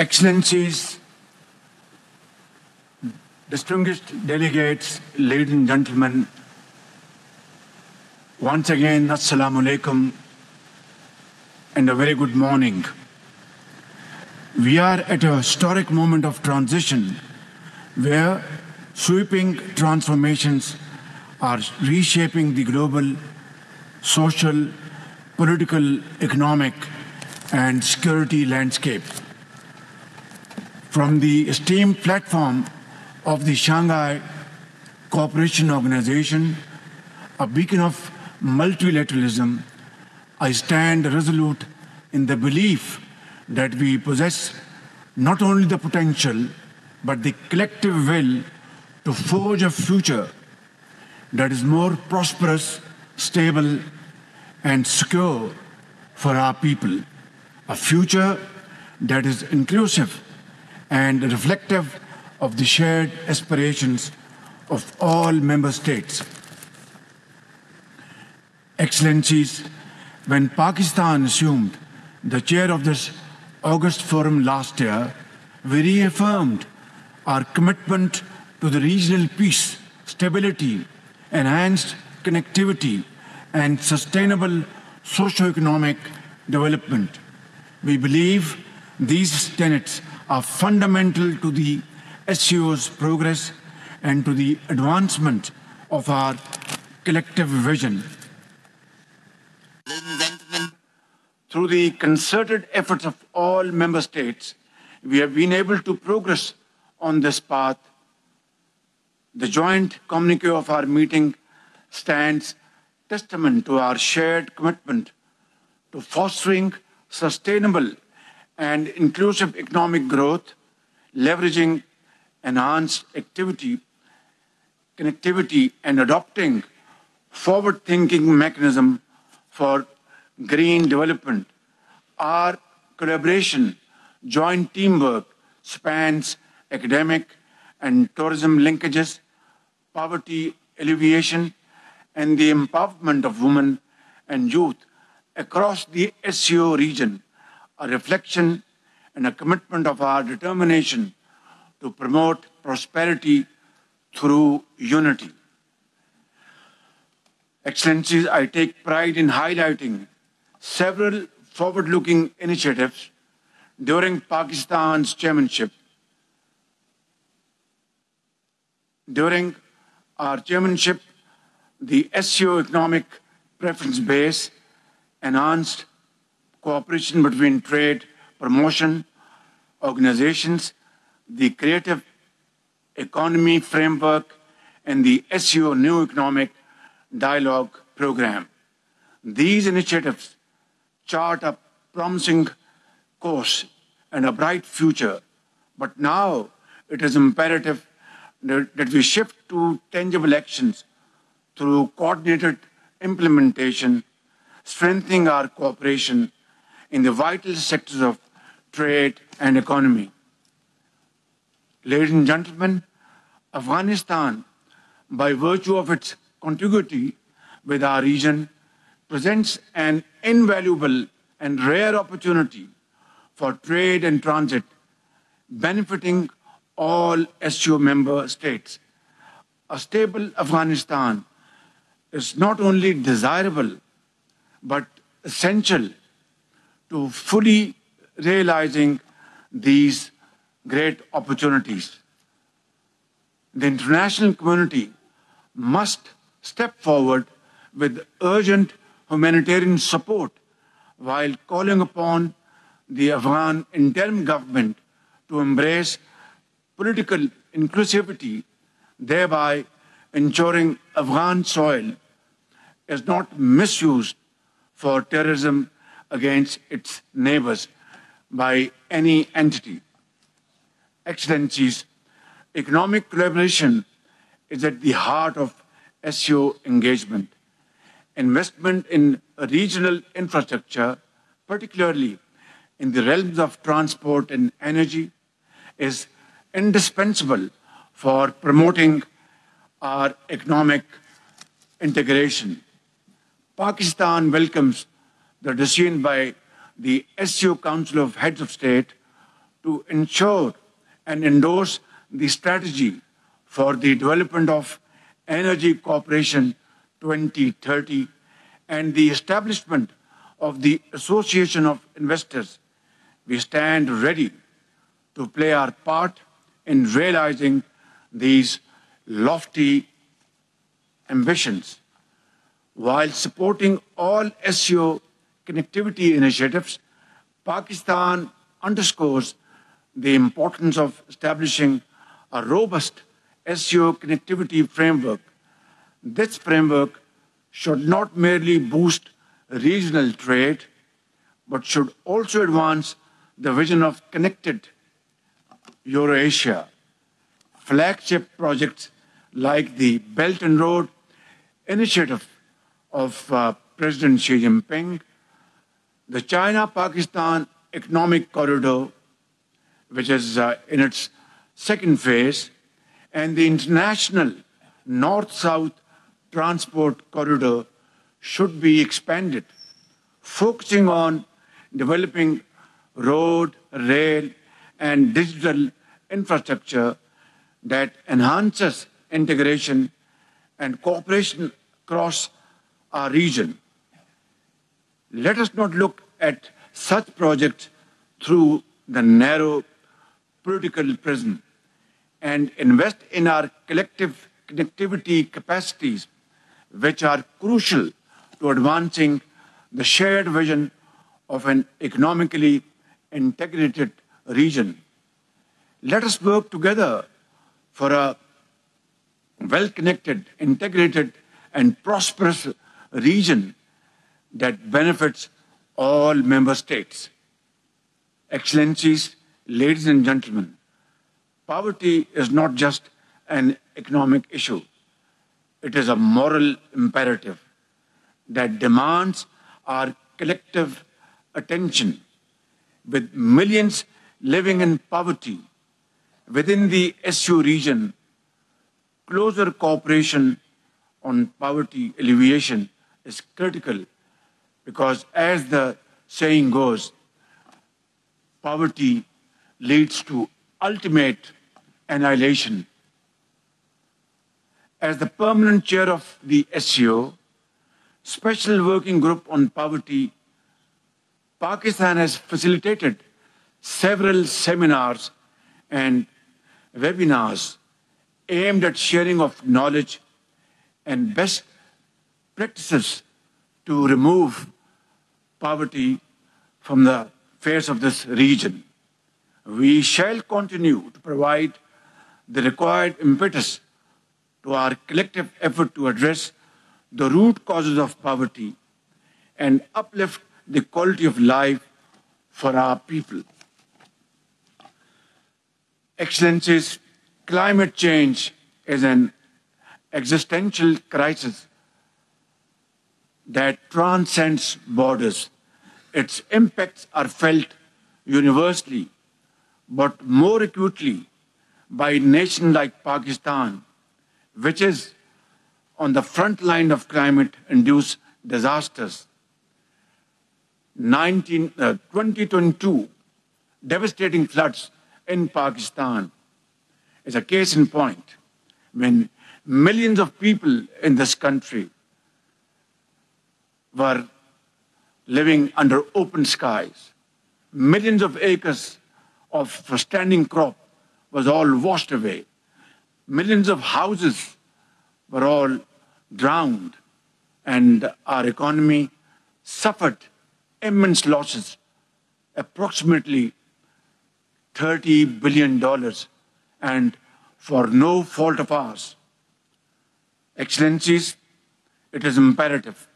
Excellencies, distinguished delegates, ladies and gentlemen, once again, Assalamu alaikum and a very good morning. We are at a historic moment of transition where sweeping transformations are reshaping the global social, political, economic, and security landscape. From the esteemed platform of the Shanghai Cooperation Organization, a beacon of multilateralism, I stand resolute in the belief that we possess not only the potential, but the collective will to forge a future that is more prosperous, stable, and secure for our people. A future that is inclusive and reflective of the shared aspirations of all member states. Excellencies, when Pakistan assumed the chair of this August Forum last year, we reaffirmed our commitment to the regional peace, stability, enhanced connectivity, and sustainable socio-economic development. We believe these tenets are fundamental to the SCO's progress and to the advancement of our collective vision. Ladies and gentlemen, through the concerted efforts of all member states, we have been able to progress on this path. The joint communique of our meeting stands testament to our shared commitment to fostering sustainable and inclusive economic growth, leveraging enhanced connectivity, and adopting forward-thinking mechanism for green development. Our collaboration, joint teamwork spans academic and tourism linkages, poverty alleviation, and the empowerment of women and youth across the SCO region, a reflection and a commitment of our determination to promote prosperity through unity. Excellencies, I take pride in highlighting several forward-looking initiatives during Pakistan's chairmanship. During our chairmanship, the SCO economic preference base enhanced cooperation between trade promotion organizations, the creative economy framework, and the SCO new economic dialogue program. These initiatives chart a promising course and a bright future, but now it is imperative that we shift to tangible actions through coordinated implementation, strengthening our cooperation in the vital sectors of trade and economy. Ladies and gentlemen, Afghanistan, by virtue of its contiguity with our region, presents an invaluable and rare opportunity for trade and transit, benefiting all SCO member states. A stable Afghanistan is not only desirable, but essential to fully realizing these great opportunities. The international community must step forward with urgent humanitarian support while calling upon the Afghan interim government to embrace political inclusivity, thereby ensuring Afghan soil is not misused for terrorism against its neighbors by any entity. Excellencies, economic collaboration is at the heart of SCO engagement. Investment in regional infrastructure, particularly in the realms of transport and energy, is indispensable for promoting our economic integration. Pakistan welcomes the decision by the SCO Council of Heads of State to ensure and endorse the strategy for the development of Energy Cooperation 2030 and the establishment of the Association of Investors. We stand ready to play our part in realizing these lofty ambitions while supporting all SCO connectivity initiatives. Pakistan underscores the importance of establishing a robust SCO connectivity framework. This framework should not merely boost regional trade, but should also advance the vision of connected Eurasia. Flagship projects like the Belt and Road Initiative of President Xi Jinping, the China-Pakistan Economic Corridor, which is in its second phase, and the International North-South Transport Corridor should be expanded, focusing on developing road, rail, and digital infrastructure that enhances integration and cooperation across our region. Let us not look at such projects through the narrow political prism and invest in our collective connectivity capacities, which are crucial to advancing the shared vision of an economically integrated region. Let us work together for a well-connected, integrated, and prosperous region that benefits all member states. Excellencies, ladies and gentlemen, poverty is not just an economic issue. It is a moral imperative that demands our collective attention. With millions living in poverty within the SCO region, closer cooperation on poverty alleviation is critical because, as the saying goes, poverty leads to ultimate annihilation. As the permanent chair of the SCO, Special Working Group on Poverty, Pakistan has facilitated several seminars and webinars aimed at sharing of knowledge and best practices to remove poverty from the face of this region. We shall continue to provide the required impetus to our collective effort to address the root causes of poverty and uplift the quality of life for our people. Excellencies, climate change is an existential crisis that transcends borders. Its impacts are felt universally, but more acutely by a nation like Pakistan, which is on the front line of climate-induced disasters. 2022 devastating floods in Pakistan is a case in point when millions of people in this country were living under open skies. Millions of acres of standing crop was all washed away. Millions of houses were all drowned, and our economy suffered immense losses, approximately $30 billion, and for no fault of ours. Excellencies, it is imperative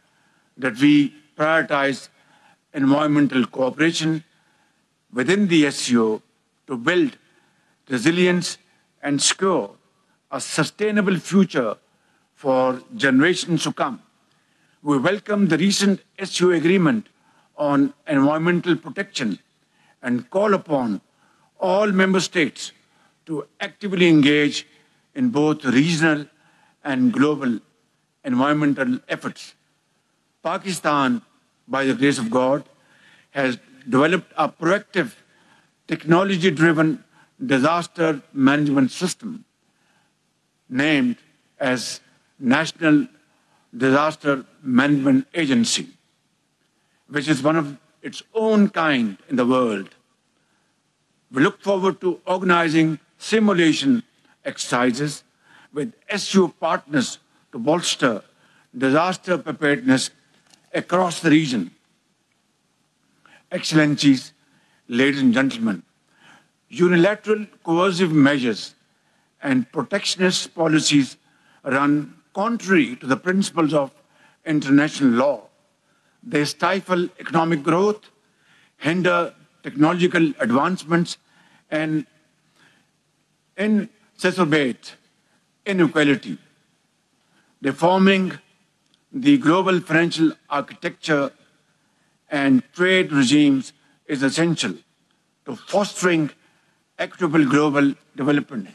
that we prioritize environmental cooperation within the SCO to build resilience and secure a sustainable future for generations to come. We welcome the recent SCO agreement on environmental protection and call upon all member states to actively engage in both regional and global environmental efforts. Pakistan, by the grace of God, has developed a proactive technology-driven disaster management system named as National Disaster Management Agency, which is one of its own kind in the world. We look forward to organizing simulation exercises with SCO partners to bolster disaster preparedness across the region. Excellencies, ladies and gentlemen, unilateral coercive measures and protectionist policies run contrary to the principles of international law. They stifle economic growth, hinder technological advancements, and exacerbate inequality. Reforming the global financial architecture and trade regimes is essential to fostering equitable global development.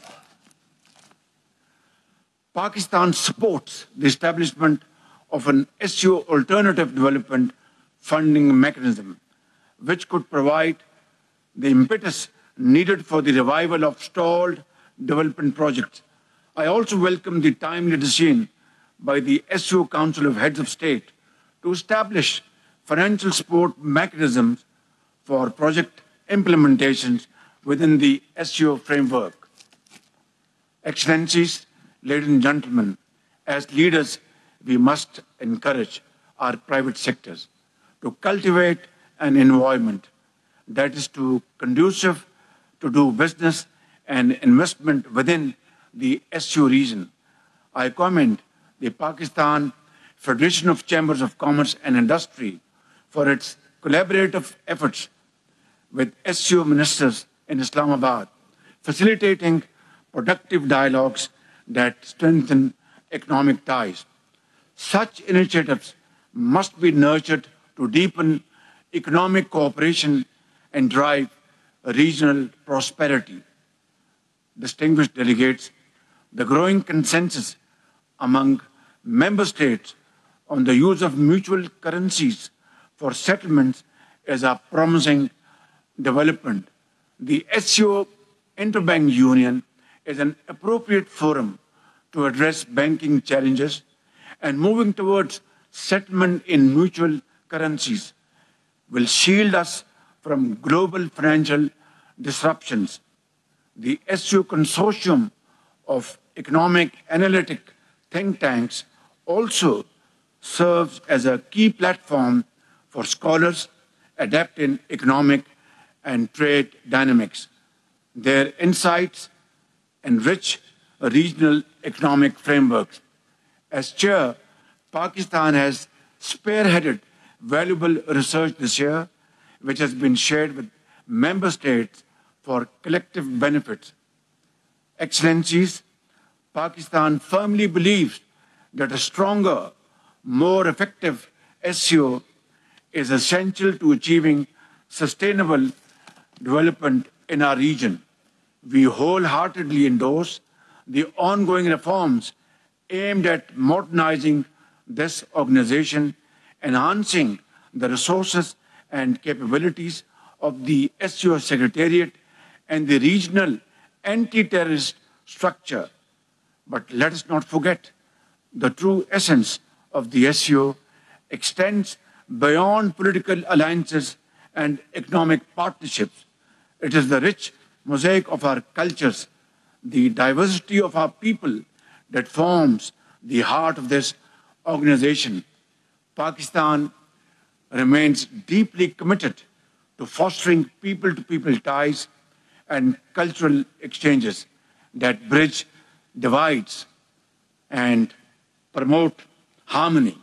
Pakistan supports the establishment of an SCO alternative development funding mechanism, which could provide the impetus needed for the revival of stalled development projects. I also welcome the timely decision by the SCO Council of Heads of State to establish financial support mechanisms for project implementations within the SCO framework. Excellencies, ladies and gentlemen, as leaders, we must encourage our private sectors to cultivate an environment that is conducive to do business and investment within the SCO region. I commend the Pakistan Federation of Chambers of Commerce and Industry for its collaborative efforts with SCO ministers in Islamabad, facilitating productive dialogues that strengthen economic ties. Such initiatives must be nurtured to deepen economic cooperation and drive regional prosperity. Distinguished delegates, the growing consensus among member states on the use of mutual currencies for settlements is a promising development. The SCO Interbank Union is an appropriate forum to address banking challenges, and moving towards settlement in mutual currencies will shield us from global financial disruptions. The SCO Consortium of Economic Analytic Think Tanks also serves as a key platform for scholars adept in economic and trade dynamics. Their insights enrich regional economic frameworks. As chair, Pakistan has spearheaded valuable research this year, which has been shared with member states for collective benefits. Excellencies, Pakistan firmly believes that a stronger, more effective SCO is essential to achieving sustainable development in our region. We wholeheartedly endorse the ongoing reforms aimed at modernizing this organization, enhancing the resources and capabilities of the SCO Secretariat and the regional anti-terrorist structure. But let us not forget, the true essence of the SCO extends beyond political alliances and economic partnerships. It is the rich mosaic of our cultures, the diversity of our people that forms the heart of this organization. Pakistan remains deeply committed to fostering people-to-people ties and cultural exchanges that bridge divides and promote harmony,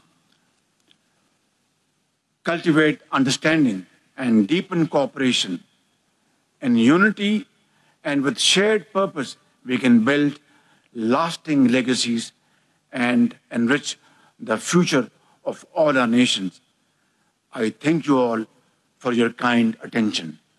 cultivate understanding, and deepen cooperation. In unity and with shared purpose, we can build lasting legacies and enrich the future of all our nations. I thank you all for your kind attention.